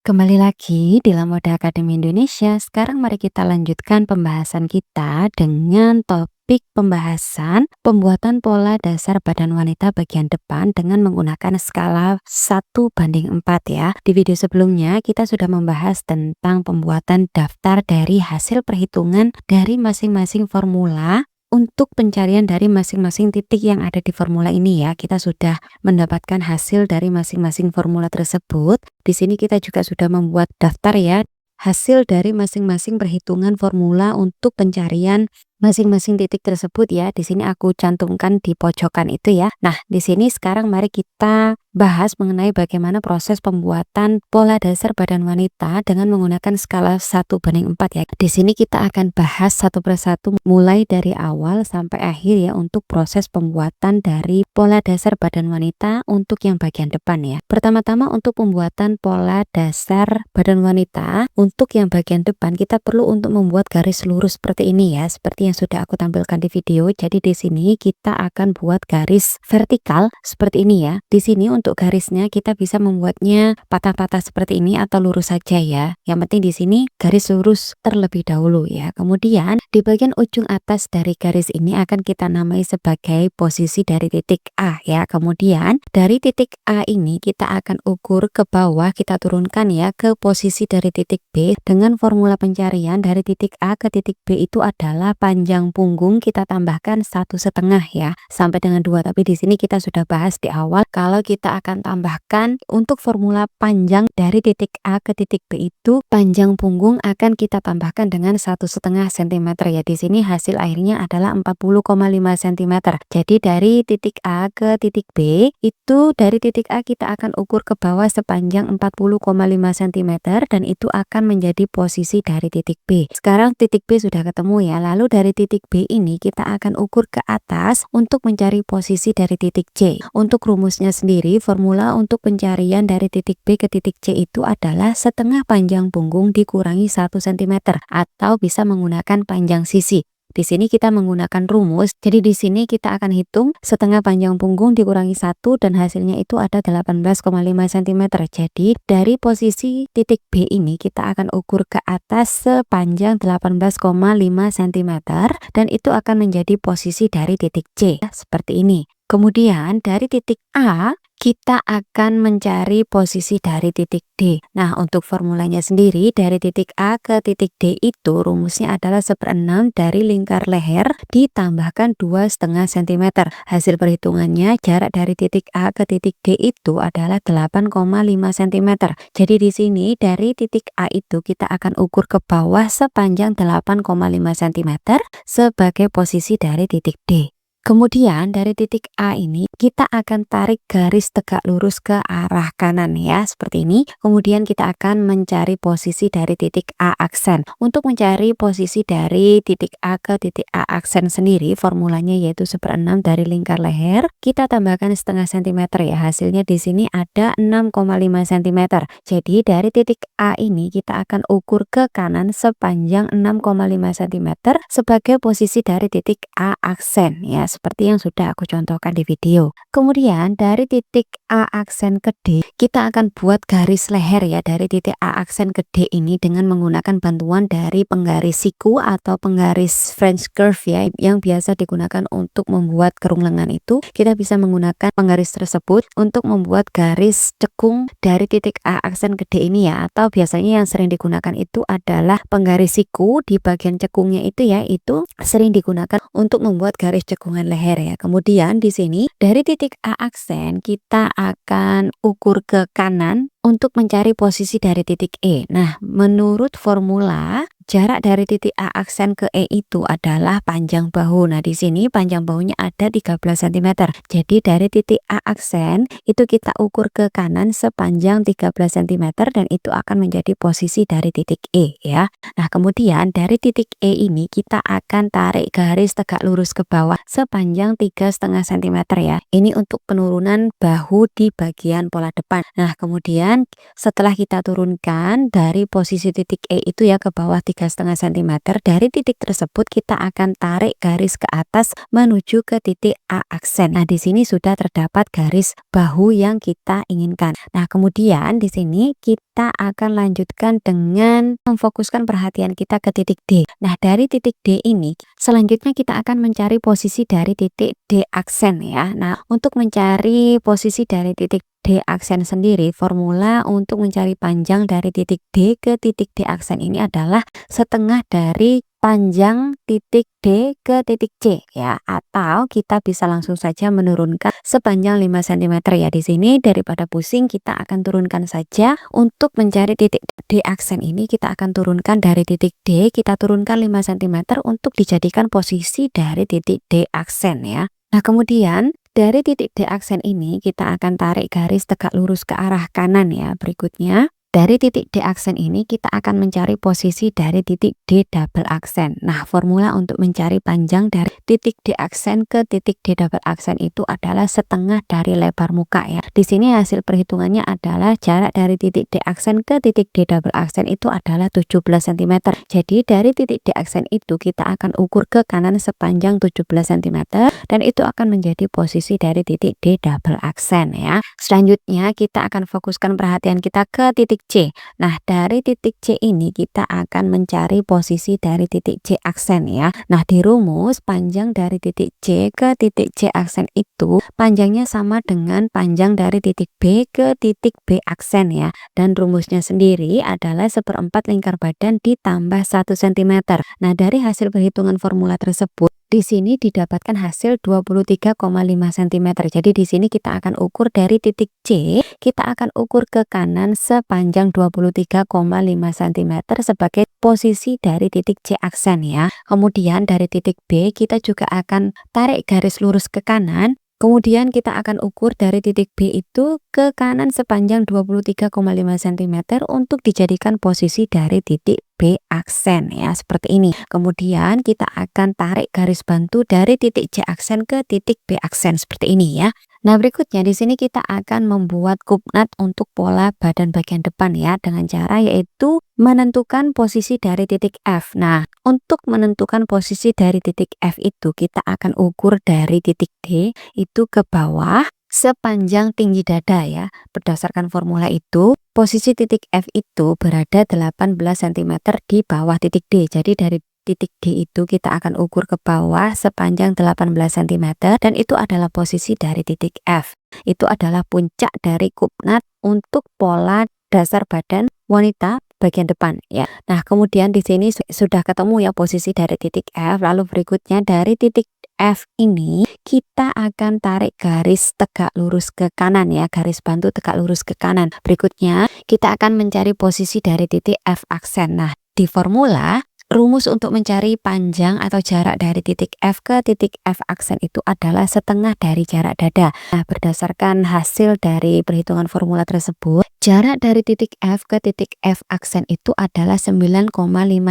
Kembali lagi di Lamoda Akademi Indonesia. Sekarang mari kita lanjutkan pembahasan kita dengan topik pembahasan pembuatan pola dasar badan wanita bagian depan dengan menggunakan skala 1:4 ya. Di video sebelumnya kita sudah membahas tentang pembuatan daftar dari hasil perhitungan dari masing-masing formula untuk pencarian dari masing-masing titik yang ada di formula ini ya. Kita sudah mendapatkan hasil dari masing-masing formula tersebut. Di sini kita juga sudah membuat daftar ya, hasil dari masing-masing perhitungan formula untuk pencarian masing-masing titik tersebut ya. Di sini aku cantumkan di pojokan itu ya. Nah, di sini sekarang mari kita bahas mengenai bagaimana proses pembuatan pola dasar badan wanita dengan menggunakan skala 1:4 ya. Di sini kita akan bahas satu persatu mulai dari awal sampai akhir ya untuk proses pembuatan dari pola dasar badan wanita untuk yang bagian depan ya. Pertama-tama untuk pembuatan pola dasar badan wanita untuk yang bagian depan kita perlu untuk membuat garis lurus seperti ini ya, seperti yang sudah aku tampilkan di video. Jadi di sini kita akan buat garis vertikal seperti ini ya. Di sini untuk garisnya kita bisa membuatnya patah-patah seperti ini atau lurus saja ya. Yang penting di sini garis lurus terlebih dahulu ya. Kemudian di bagian ujung atas dari garis ini akan kita namai sebagai posisi dari titik A ya. Kemudian dari titik A ini kita akan ukur ke bawah, kita turunkan ya ke posisi dari titik B dengan formula pencarian dari titik A ke titik B itu adalah panjang punggung kita tambahkan 1,5 ya sampai dengan 2. Tapi di sini kita sudah bahas di awal kalau kita akan tambahkan untuk formula panjang dari titik A ke titik B itu panjang punggung akan kita tambahkan dengan 1,5 cm ya. Di sini hasil akhirnya adalah 40,5 cm. Jadi dari titik A ke titik B itu dari titik A kita akan ukur ke bawah sepanjang 40,5 cm dan itu akan menjadi posisi dari titik B. Sekarang titik B sudah ketemu ya. Lalu dari titik B ini kita akan ukur ke atas untuk mencari posisi dari titik C. Untuk rumusnya sendiri formula untuk pencarian dari titik B ke titik C itu adalah setengah panjang punggung dikurangi 1 cm atau bisa menggunakan panjang sisi. Di sini kita menggunakan rumus. Jadi di sini kita akan hitung setengah panjang punggung dikurangi 1 dan hasilnya itu ada 18,5 cm. Jadi dari posisi titik B ini kita akan ukur ke atas sepanjang 18,5 cm dan itu akan menjadi posisi dari titik C seperti ini. Kemudian dari titik A kita akan mencari posisi dari titik D. Nah, untuk formulanya sendiri dari titik A ke titik D itu rumusnya adalah 1/6 dari lingkar leher ditambahkan 2,5 cm. Hasil perhitungannya jarak dari titik A ke titik D itu adalah 8,5 cm. Jadi di sini dari titik A itu kita akan ukur ke bawah sepanjang 8,5 cm sebagai posisi dari titik D. Kemudian dari titik A ini kita akan tarik garis tegak lurus ke arah kanan ya seperti ini. Kemudian kita akan mencari posisi dari titik A aksen. Untuk mencari posisi dari titik A ke titik A aksen sendiri formulanya yaitu 1/6 dari lingkar leher kita tambahkan setengah cm ya. Hasilnya di sini ada 6,5 cm. Jadi dari titik A ini kita akan ukur ke kanan sepanjang 6,5 cm sebagai posisi dari titik A aksen ya, seperti yang sudah aku contohkan di video. Kemudian dari titik A aksen ke D kita akan buat garis leher ya dari titik A aksen ke D ini dengan menggunakan bantuan dari penggaris siku atau penggaris French curve ya yang biasa digunakan untuk membuat kerung lengan itu. Kita bisa menggunakan penggaris tersebut untuk membuat garis cekung dari titik A aksen ke D ini ya, atau biasanya yang sering digunakan itu adalah penggaris siku di bagian cekungnya itu ya, itu sering digunakan untuk membuat garis cekungan leher ya. Kemudian di sini dari titik A aksen kita akan ukur ke kanan untuk mencari posisi dari titik E. Nah, menurut formula jarak dari titik A aksen ke E itu adalah panjang bahu. Nah, di sini panjang bahunya ada 13 cm. Jadi dari titik A aksen itu kita ukur ke kanan sepanjang 13 cm dan itu akan menjadi posisi dari titik E ya. Nah, kemudian dari titik E ini kita akan tarik garis tegak lurus ke bawah sepanjang 3,5 cm ya. Ini untuk penurunan bahu di bagian pola depan. Nah, kemudian kemudian setelah kita turunkan dari posisi titik E itu ya ke bawah 3,5 cm, dari titik tersebut kita akan tarik garis ke atas menuju ke titik A aksen. Nah, di sini sudah terdapat garis bahu yang kita inginkan. Nah, kemudian di sini kita akan lanjutkan dengan memfokuskan perhatian kita ke titik D. Nah, dari titik D ini selanjutnya kita akan mencari posisi dari titik D aksen ya. Nah, untuk mencari posisi dari titik D aksen sendiri, formula untuk mencari panjang dari titik D ke titik D aksen ini adalah setengah dari panjang titik D ke titik C ya, atau kita bisa langsung saja menurunkan sepanjang 5 cm ya. Di sini daripada pusing, kita akan turunkan saja. Untuk mencari titik D aksen ini kita akan turunkan dari titik D, kita turunkan 5 cm untuk dijadikan posisi dari titik D aksen ya. Nah, kemudian dari titik D aksen ini kita akan tarik garis tegak lurus ke arah kanan ya. Berikutnya dari titik D aksen ini kita akan mencari posisi dari titik D double aksen. Nah, formula untuk mencari panjang dari titik D aksen ke titik D double aksen itu adalah setengah dari lebar muka ya. Di sini hasil perhitungannya adalah jarak dari titik D aksen ke titik D double aksen itu adalah 17 cm. Jadi dari titik D aksen itu kita akan ukur ke kanan sepanjang 17 cm dan itu akan menjadi posisi dari titik D double aksen ya. Selanjutnya kita akan fokuskan perhatian kita ke titik C. Nah, dari titik C ini kita akan mencari posisi dari titik C aksen ya. Nah, di rumus panjang dari titik C ke titik C aksen itu panjangnya sama dengan panjang dari titik B ke titik B aksen ya. Dan rumusnya sendiri adalah 1/4 lingkar badan ditambah 1 cm. Nah, dari hasil perhitungan formula tersebut di sini didapatkan hasil 23,5 cm. Jadi di sini kita akan ukur dari titik C, kita akan ukur ke kanan sepanjang 23,5 cm sebagai posisi dari titik C aksen ya. Kemudian dari titik B kita juga akan tarik garis lurus ke kanan. Kemudian kita akan ukur dari titik B itu ke kanan sepanjang 23,5 cm untuk dijadikan posisi dari titik B aksen ya, seperti ini. Kemudian kita akan tarik garis bantu dari titik C aksen ke titik B aksen seperti ini ya. Nah, berikutnya di sini kita akan membuat kupnat untuk pola badan bagian depan ya, dengan cara yaitu menentukan posisi dari titik F. Nah, untuk menentukan posisi dari titik F itu kita akan ukur dari titik D itu ke bawah sepanjang tinggi dada ya. Berdasarkan formula itu, posisi titik F itu berada 18 cm di bawah titik D. Jadi dari titik D itu kita akan ukur ke bawah sepanjang 18 cm dan itu adalah posisi dari titik F. Itu adalah puncak dari kupnat untuk pola dasar badan wanita bagian depan ya. Nah, kemudian di sini sudah ketemu ya posisi dari titik F. Lalu berikutnya dari titik F ini kita akan tarik garis tegak lurus ke kanan ya, garis bantu tegak lurus ke kanan. Berikutnya kita akan mencari posisi dari titik F aksen. Nah, di formula rumus untuk mencari panjang atau jarak dari titik F ke titik F aksen itu adalah setengah dari jarak dada. Nah, berdasarkan hasil dari perhitungan formula tersebut, jarak dari titik F ke titik F aksen itu adalah 9,5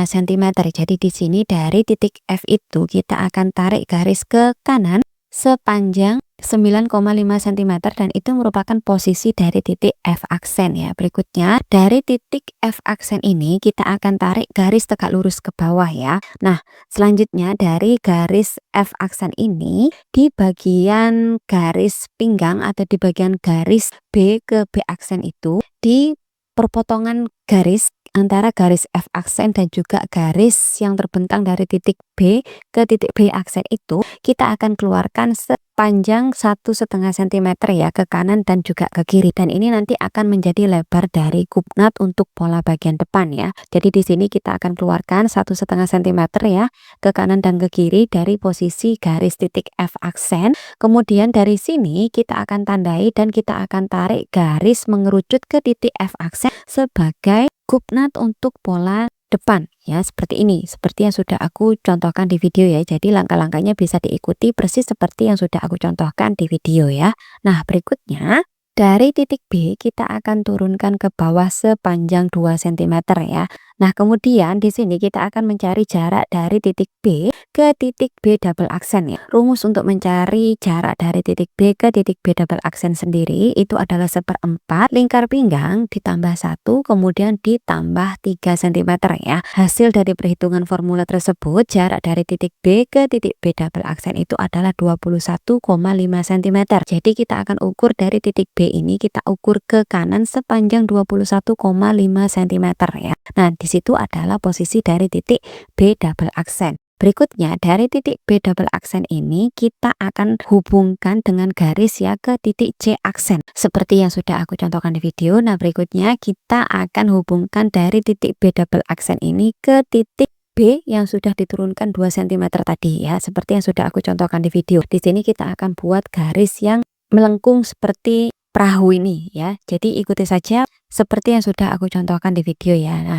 cm. Jadi di sini dari titik F itu kita akan tarik garis ke kanan sepanjang 9,5 cm dan itu merupakan posisi dari titik F aksen ya. Berikutnya dari titik F aksen ini kita akan tarik garis tegak lurus ke bawah ya. Nah, selanjutnya dari garis F aksen ini di bagian garis pinggang atau di bagian garis B ke B aksen itu di perpotongan garis antara garis F aksen dan juga garis yang terbentang dari titik B ke titik B aksen itu kita akan keluarkan sepanjang 1,5 cm ya ke kanan dan juga ke kiri, dan ini nanti akan menjadi lebar dari kupnat untuk pola bagian depan ya. Jadi di sini kita akan keluarkan 1,5 cm ya ke kanan dan ke kiri dari posisi garis titik F aksen. Kemudian dari sini kita akan tandai dan kita akan tarik garis mengerucut ke titik F aksen sebagai kupnat untuk pola depan ya, seperti ini, seperti yang sudah aku contohkan di video ya. Jadi langkah-langkahnya bisa diikuti persis seperti yang sudah aku contohkan di video ya. Nah, berikutnya dari titik B kita akan turunkan ke bawah sepanjang 2 cm ya. Nah, kemudian di sini kita akan mencari jarak dari titik B ke titik B double aksen ya. Rumus untuk mencari jarak dari titik B ke titik B double aksen sendiri itu adalah 1/4 lingkar pinggang ditambah 1 kemudian ditambah 3 cm ya. Hasil dari perhitungan formula tersebut jarak dari titik B ke titik B double aksen itu adalah 21,5 cm. Jadi kita akan ukur dari titik B ini, kita ukur ke kanan sepanjang 21,5 cm ya. Nah, di situ adalah posisi dari titik B double aksen. Berikutnya dari titik B double aksen ini kita akan hubungkan dengan garis ya ke titik C aksen seperti yang sudah aku contohkan di video. Nah, berikutnya kita akan hubungkan dari titik B double aksen ini ke titik B yang sudah diturunkan 2 cm tadi ya, seperti yang sudah aku contohkan di video. Di sini kita akan buat garis yang melengkung seperti perahu ini ya. Jadi ikuti saja seperti yang sudah aku contohkan di video ya. Nah,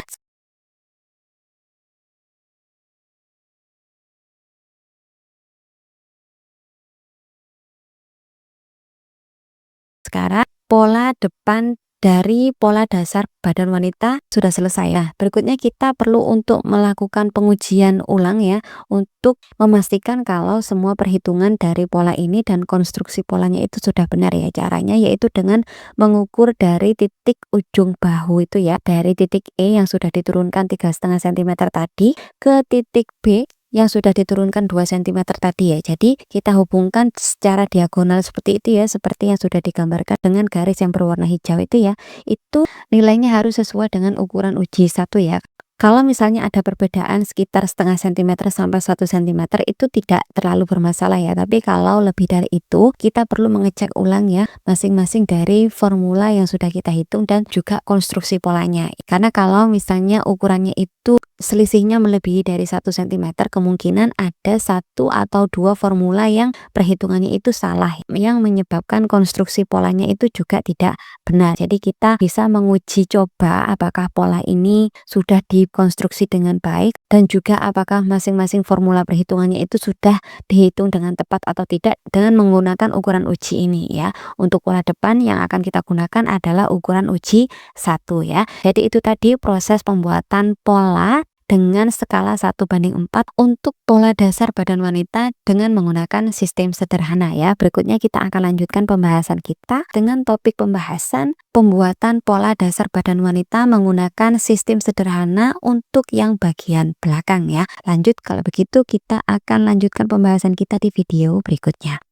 sekarang pola depan dari pola dasar badan wanita sudah selesai. Nah, berikutnya kita perlu untuk melakukan pengujian ulang ya, untuk memastikan kalau semua perhitungan dari pola ini dan konstruksi polanya itu sudah benar ya. Caranya yaitu dengan mengukur dari titik ujung bahu itu ya, dari titik E yang sudah diturunkan 3,5 cm tadi ke titik B yang sudah diturunkan 2 cm tadi ya. Jadi kita hubungkan secara diagonal seperti itu ya, seperti yang sudah digambarkan dengan garis yang berwarna hijau itu ya. Itu nilainya harus sesuai dengan ukuran uji 1 ya. Kalau misalnya ada perbedaan sekitar setengah sentimeter sampai 1 cm itu tidak terlalu bermasalah ya. Tapi kalau lebih dari itu kita perlu mengecek ulang ya masing-masing dari formula yang sudah kita hitung dan juga konstruksi polanya. Karena kalau misalnya ukurannya itu selisihnya melebihi dari 1 cm, kemungkinan ada 1 atau 2 formula yang perhitungannya itu salah yang menyebabkan konstruksi polanya itu juga tidak benar. Jadi kita bisa menguji coba apakah pola ini sudah dikonstruksi dengan baik dan juga apakah masing-masing formula perhitungannya itu sudah dihitung dengan tepat atau tidak dengan menggunakan ukuran uji ini ya. Untuk pola depan yang akan kita gunakan adalah ukuran uji 1 ya. Jadi itu tadi proses pembuatan pola dengan skala 1/4 untuk pola dasar badan wanita dengan menggunakan sistem sederhana ya. Berikutnya kita akan lanjutkan pembahasan kita dengan topik pembahasan pembuatan pola dasar badan wanita menggunakan sistem sederhana untuk yang bagian belakang ya. Lanjut, kalau begitu kita akan lanjutkan pembahasan kita di video berikutnya.